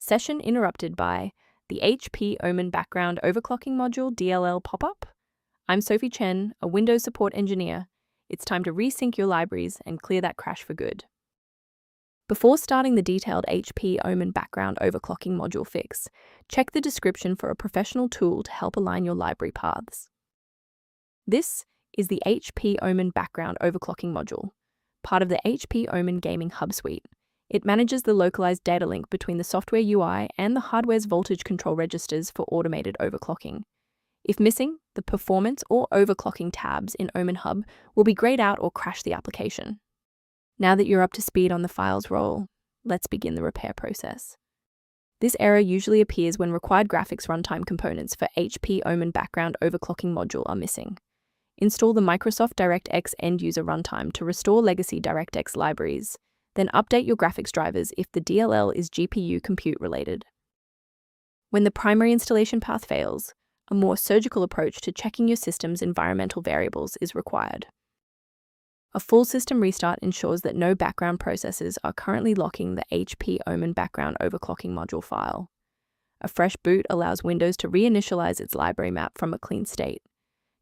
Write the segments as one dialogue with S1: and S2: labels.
S1: Session interrupted by the HP Omen Background Overclocking Module DLL pop-up. I'm Sophie Chen, a Windows support engineer. It's time to resync your libraries and clear that crash for good. Before starting the detailed HP Omen Background Overclocking Module fix, check the description for a professional tool to help align your library paths. This is the HP Omen Background Overclocking Module, part of the HP Omen Gaming Hub suite. It manages the localized data link between the software UI and the hardware's voltage control registers for automated overclocking. If missing, the performance or overclocking tabs in Omen Hub will be grayed out or crash the application. Now that you're up to speed on the files role, let's begin the repair process. This error usually appears when required graphics runtime components for HP Omen Background Overclocking Module are missing. Install the Microsoft DirectX end-user runtime to restore legacy DirectX libraries. Then update your graphics drivers if the DLL is GPU compute related. When the primary installation path fails, a more surgical approach to checking your system's environmental variables is required. A full system restart ensures that no background processes are currently locking the HP Omen Background Overclocking Module file. A fresh boot allows Windows to reinitialize its library map from a clean state.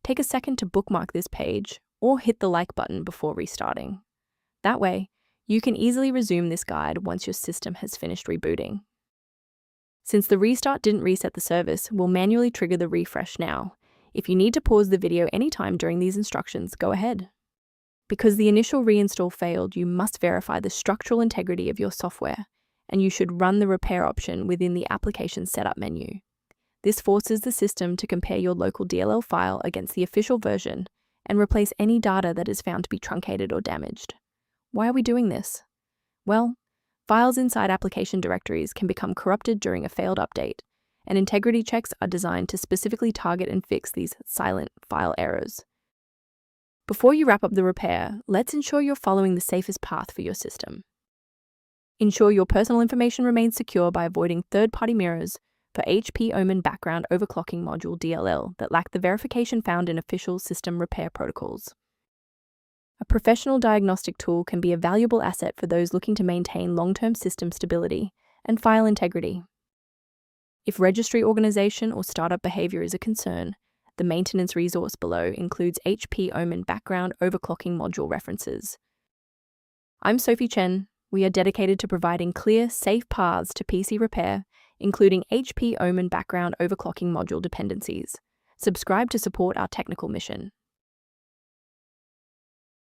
S1: Take a second to bookmark this page or hit the like button before restarting. That way, you can easily resume this guide once your system has finished rebooting. Since the restart didn't reset the service, we'll manually trigger the refresh now. If you need to pause the video anytime during these instructions, go ahead. Because the initial reinstall failed, you must verify the structural integrity of your software, and you should run the repair option within the application setup menu. This forces the system to compare your local DLL file against the official version and replace any data that is found to be truncated or damaged. Why are we doing this? Well, files inside application directories can become corrupted during a failed update, and integrity checks are designed to specifically target and fix these silent file errors. Before you wrap up the repair, let's ensure you're following the safest path for your system. Ensure your personal information remains secure by avoiding third-party mirrors for HP Omen Background Overclocking Module DLL that lack the verification found in official system repair protocols. A professional diagnostic tool can be a valuable asset for those looking to maintain long-term system stability and file integrity. If registry organization or startup behavior is a concern, the maintenance resource below includes HP Omen Background Overclocking Module references. I'm Sophie Chen. We are dedicated to providing clear, safe paths to PC repair, including HP Omen Background Overclocking Module dependencies. Subscribe to support our technical mission.